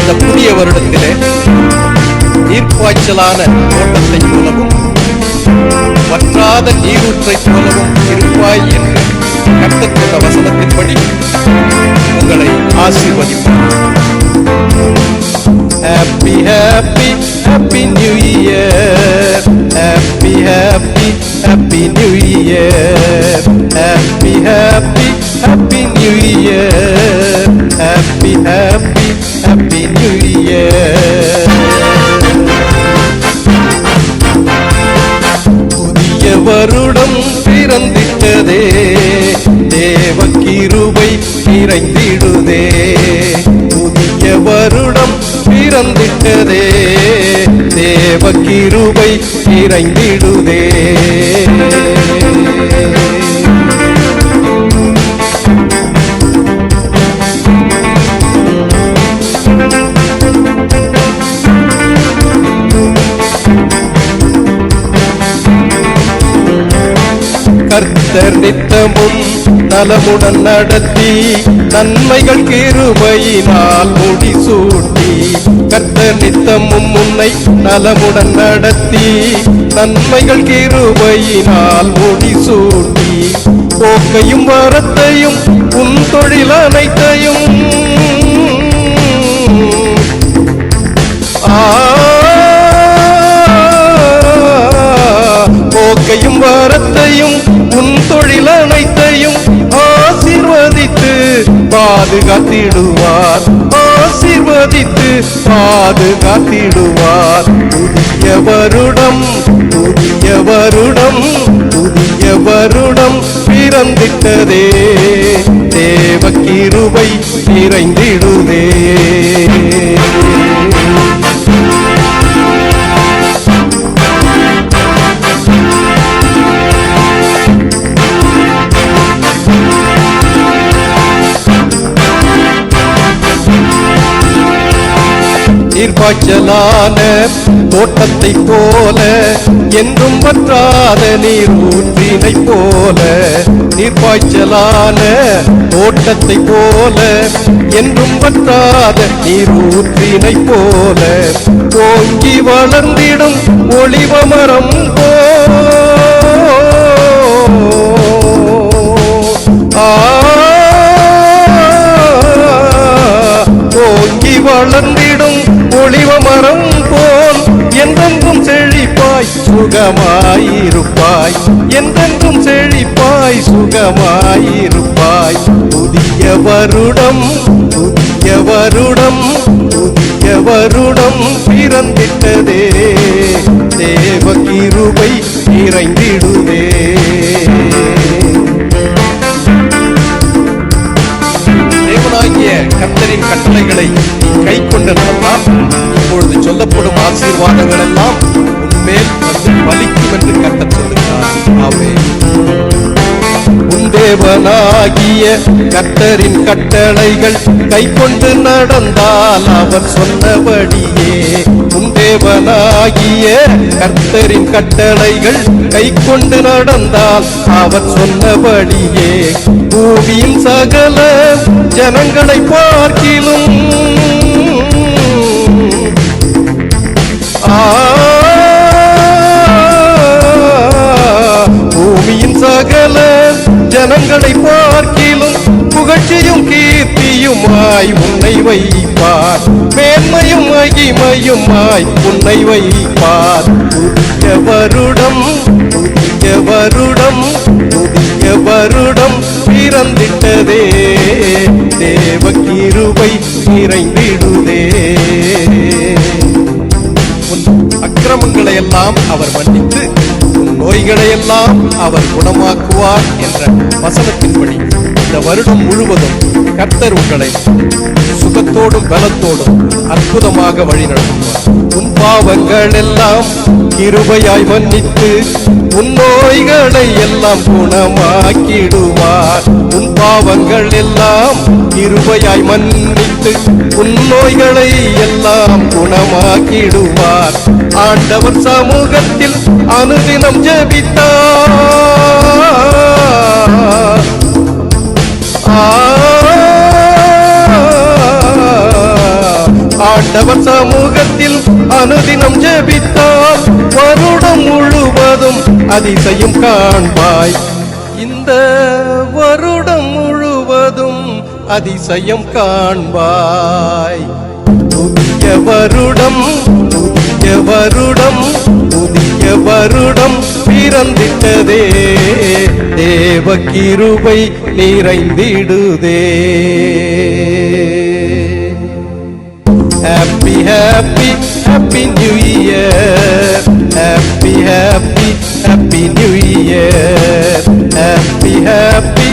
இந்த புதிய வருடத்திலே நீர்ப்பாய்ச்சலான தோட்டத்தை போலவும் வற்றாத நீரூற்றை போலவும் இருப்பாய் என்று கர்த்தர் சொன்ன வசனத்தின்படி உங்களை ஆசீர்வதிப்பார். Happy, happy, happy New Year. Happy, happy, happy New Year. Happy, happy, happy New Year. Happy, happy, happy New Year. புதிய வருடம் பிறந்திட்டதே, தேவ கிருபை நிறைந்திடுதே. புதிய வருடம் பிறந்திட்டதே, தேவ கிருபை நிறைந்திடுதே. கர்த்தர் நித்தமும் நலமுடன் நடத்தி நன்மைகள் கிருபையினால் முடிசூட்டி. கர்த்தர் நித்தமும் உன்னை நலமுடன் நடத்தி நன்மைகள் கிருபையினால் முடிசூட்டி. போக்கையும் வரத்தையும் உன் தொழில் அனைத்தையும் போக்கையும் வரத்தையும் உன் தொழில் அனைத்தையும் ஆசீர்வதித்து பாதுகாத்திடுவார். ஆசீர்வதித்து பாதுகாத்திடுவார். புதிய வருடம், புதிய வருடம், புதிய வருடம் பிறந்திட்டதே, தேவ கிருபை நிறைந்திடுதே. நீர்ப்பாய்ச்சலான தோட்டத்தை போல என்றும் வற்றாத நீர் ஊற்றினை போல. நீர்ப்பாய்ச்சலான தோட்டத்தை போல என்றும் வற்றாத நீர் ஊற்றினை போல. ஓங்கி வளர்ந்திடும் ஒளிவ மரம் ஓங்கி வளர்ந்திடும் ஒளிவ மரம் போல் என்றென்றும் செழிப்பாய் சுகமாயிருப்பாய். என்றென்றும் செழிப்பாய் சுகமாயிருப்பாய். புதிய வருடம், புதிய வருடம், புதிய வருடம் பிறந்திட்டதே, தேவ கிருபை நிறைந்திடுதே. தேவனாகிய கர்த்தரின் கட்டளைகளை கை கொண்டு நடந்தால் இப்பொழுது சொல்லப்படும் ஆசீர்வாதங்கள் எல்லாம் உன்மேல் வந்து பலிக்கும் என்று கர்த்தர் சொல்லுகிறார். ஆமென். உன் தேவனாகிய கர்த்தரின் கட்டளைகள் கை கொண்டு நடந்தால் அவர் சொன்னபடியே. உன் தேவனாகிய கர்த்தரின் கட்டளைகள் கை கொண்டு நடந்தால் அவர் சொன்னபடியே. பூமியின் சகல ஜனங்களை பார்க்கிலும் பூமியின் சகல ஜனங்களை பார்க்கிலும் புகழ்ச்சியும் கீர்த்தியுமாய் உன்னை வைப்பார். மேன்மையும் மகிமையுமாய் உன்னை வைப்பார். புதிய வருடம், புதிய வருடம், புதிய வருடம் பிறந்திட்டதே, தேவ கிருபை நிறைந்திடுதே. உன் அக்கிரமங்களை எல்லாம் அவர் மன்னித்து உன் நோய்களை எல்லாம் அவர் குணமாக்குவார் என்ற வசனத்தின்படி இந்த வருடம் முழுவதும் கர்த்தர் உங்களை சுகத்தோடும் பலத்தோடும் அற்புதமாக வழிநடத்துவார். உன் பாவங்கள் எல்லாம் கிருபையாய் மன்னித்து உன் நோய்களை எல்லாம் குணமாக்கிடுவார். உன் பாவங்கள் எல்லாம் கிருபையாய் மன்னித்து உன் நோய்களை எல்லாம் குணமாக்கிடுவார். ஆண்டவர் சமூகத்தில் அனுதினம் ஜெபித்தார். ஆண்டவர் சமூகத்தில் அனுதினம் ஜெபித்தால் வருடம் முழுவதும் அதிசயம் காண்பாய். இந்த வருடம் முழுவதும் அதிசயம் காண்பாய். புதிய வருடம் புதிய வருடம் புதிய வருடம் பிறந்திட்டதே, தேவ கிருபை நிறைந்திடுதே. Happy happy happy new year, happy happy happy new year, happy happy